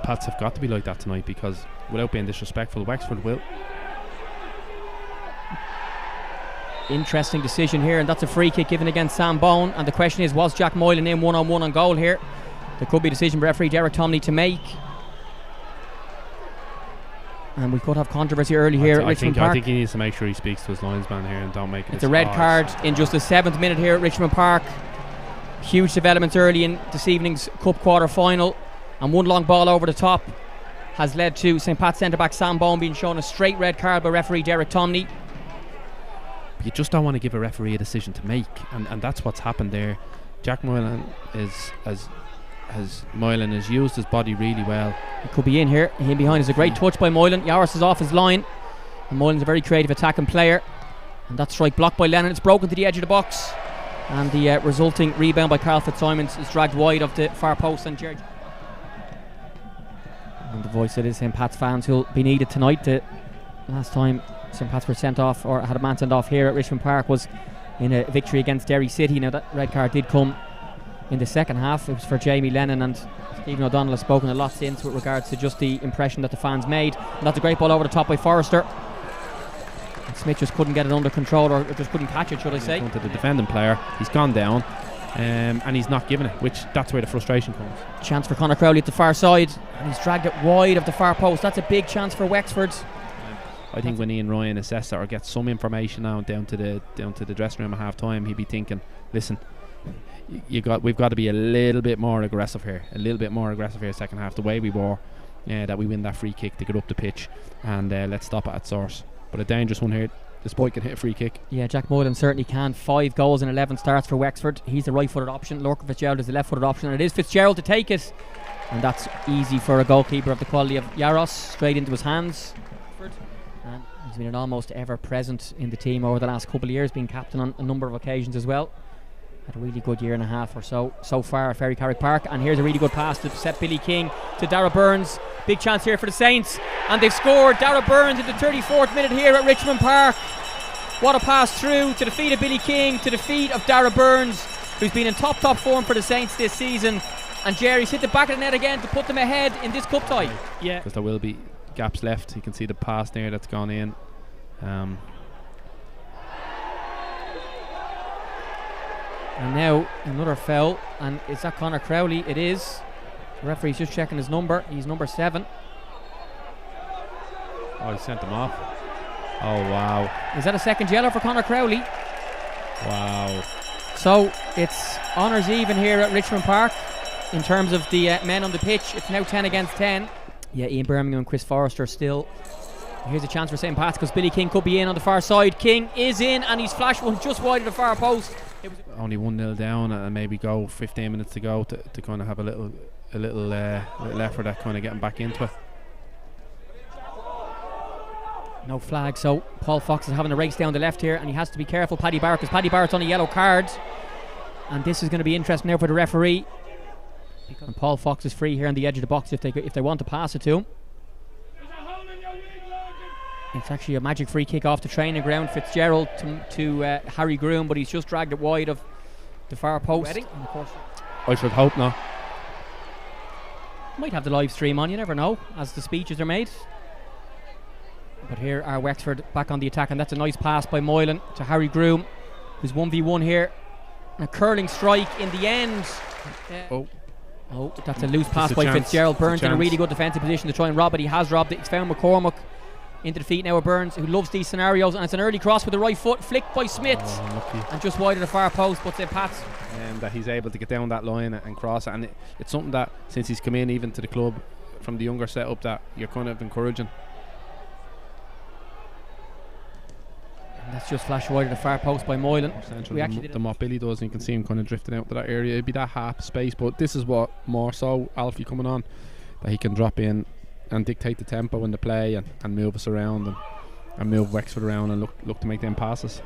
Pats have got to be like that tonight, because without being disrespectful, Wexford will. Interesting decision here, and that's a free kick given against Sam Bone. And the question is, was Jack Moylan in one-on-one on goal here? There could be a decision for referee Derek Tomney to make. And we could have controversy early here at Richmond Park. I think he needs to make sure he speaks to his linesman here and don't make it. It's a red card in just the 7th minute here at Richmond Park. Huge developments early in this evening's Cup quarter-final, and one long ball over the top has led to St. Pat's centre-back Sam Bone being shown a straight red card by referee Derek Tomney. You just don't want to give a referee a decision to make, and that's what's happened there. Jack Moylan Moylan has used his body really well. He could be in here. In behind is a great touch by Moylan. Yaris is off his line, and Moylan's a very creative attacking player. And that strike blocked by Lennon. It's broken to the edge of the box, and the resulting rebound by Carl Fitzsimons is dragged wide of the far post. And George, and the voice of it is St. Pat's fans who'll be needed tonight. The last time St. Pat's were sent off, or had a man sent off here at Richmond Park, was in a victory against Derry City. Now that red card did come in the second half. It was for Jamie Lennon, and Stephen O'Donnell has spoken a lot since with regards to just the impression that the fans made. And that's a great ball over the top by Forrester. And Smith just couldn't get it under control, or just couldn't catch it, should I say. To the defending player, he's gone down, and he's not giving it, which that's where the frustration comes. Chance for Conor Crowley at the far side, and he's dragged it wide of the far post. That's a big chance for Wexford. I think when Ian Ryan assesses or gets some information now down to the dressing room at half time, he'd be thinking, listen, we've got to be a little bit more aggressive here, second half, the way we were, that we win that free kick to get up the pitch, and let's stop it at source. But a dangerous one here. This boy can hit a free kick. Yeah, Jack Moylan certainly can. 5 goals in 11 starts for Wexford. He's the right-footed option. Lorcan Fitzgerald is the left-footed option, and it is Fitzgerald to take it, and that's easy for a goalkeeper of the quality of Yaros. Straight into his hands. And he's been an almost ever present in the team over the last couple of years, being captain on a number of occasions as well. Had a really good year and a half or so far at Ferry Carrick Park. And here's a really good pass to Sept Billy King to Darragh Burns. Big chance here for the Saints, and they've scored. Darragh Burns in the 34th minute here at Richmond Park. What a pass through to the feet of Billy King, to the feet of Darragh Burns, who's been in top form for the Saints this season. And Jerry's hit the back of the net again to put them ahead in this cup tie. Yeah, because there will be gaps left. You can see the pass there that's gone in. And now another foul, and is that Conor Crowley? It is. The referee's just checking his number. He's number 7. Oh, he sent him off. Oh wow. Is that a second yellow for Conor Crowley? Wow. So it's honours even here at Richmond Park in terms of the men on the pitch. It's now 10 against 10. Yeah, Ian Birmingham and Chris Forrester still. Here's a chance for St. Pat's, because Billy King could be in on the far side. King is in, and he's flashed one just wide of the far post. It was only 1-0 down, and maybe go 15 minutes to go to kind of have a little effort at kind of getting back into it. No flag, so Paul Fox is having a race down the left here, and he has to be careful, Paddy Barrett, because Paddy Barrett's on a yellow card, and this is going to be interesting now for the referee. And Paul Fox is free here on the edge of the box if they want to pass it to him. It's actually a magic free kick off the training ground. Fitzgerald to Harry Groom, but he's just dragged it wide of the far post. And of course, I should hope not. Might have the live stream on, you never know, as the speeches are made. But here are Wexford back on the attack, and that's a nice pass by Moylan to Harry Groom, who's 1v1 here. And a curling strike in the end. Oh, that's a loose pass by Fitzgerald. Burns in a really good defensive position to try and rob it. He has robbed it. He's found McCormack into the feet now of Burns, who loves these scenarios, and it's an early cross with the right foot, flicked by Smith, and just wide of the far post. But St. Pat's, that he's able to get down that line and cross it, and it's something that since he's come in even to the club from the younger setup that you're kind of encouraging. And that's just flashed wide of the far post by Moylan. The what Billy does, and you can see him kind of drifting out to that area. It'd be that half space, but this is what more so Alfie coming on, that he can drop in and dictate the tempo in the play and move us around and move Wexford around and look to make them passes.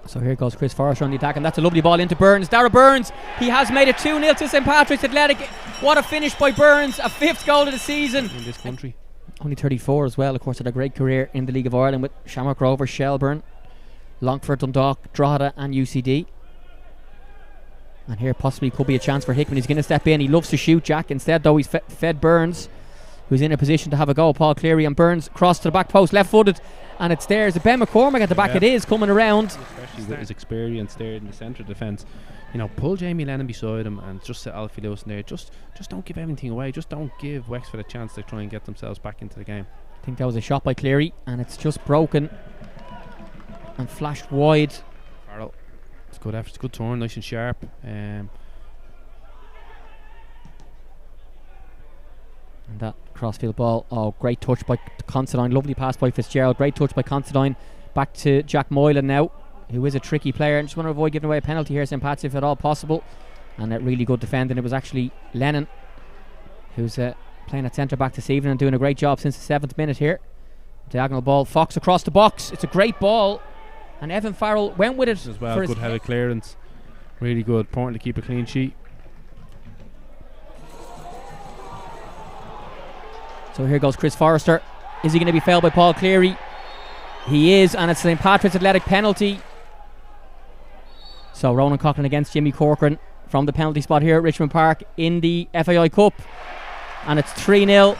So here goes Chris Forrester on the attack, and that's a lovely ball into Burns. Darragh Burns, he has made it 2-0 to St. Patrick's Athletic. What a finish by Burns, a 5th goal of the season. In this country. Only 34 as well, of course, had a great career in the League of Ireland with Shamrock Rovers, Shelbourne, Longford, Dundalk, Drogheda and UCD. And here possibly could be a chance for Hickman. He's going to step in. He loves to shoot, Jack. Instead, though, he's fed Burns, who's in a position to have a go. Paul Cleary, and Burns cross to the back post, left-footed, and it's there. Is it Ben McCormack at the back? It is, coming around. Especially with his experience there in the centre of defence. You know, pull Jamie Lennon beside him and just set Alfie Lewis in there. Just don't give anything away. Just don't give Wexford a chance to try and get themselves back into the game. I think that was a shot by Cleary, and it's just broken and flashed wide. Farrell, it's good effort, it's good turn, nice and sharp. And that crossfield ball, great touch by Considine, lovely pass by Fitzgerald, great touch by Considine. Back to Jack Moylan now, who is a tricky player, and just want to avoid giving away a penalty here, St. Pat's, if at all possible. And that really good defending. It was actually Lennon who's playing at centre back this evening and doing a great job since the 7th minute here. Diagonal ball, Fox across the box. It's a great ball, and Evan Farrell went with it as well. Good headed clearance, really good. Important to keep a clean sheet. So here goes Chris Forrester. Is he going to be fouled by Paul Cleary? He is, and it's St. Patrick's Athletic penalty. So Ronan Coughlan against Jimmy Corcoran from the penalty spot here at Richmond Park in the FAI Cup, and it's 3-0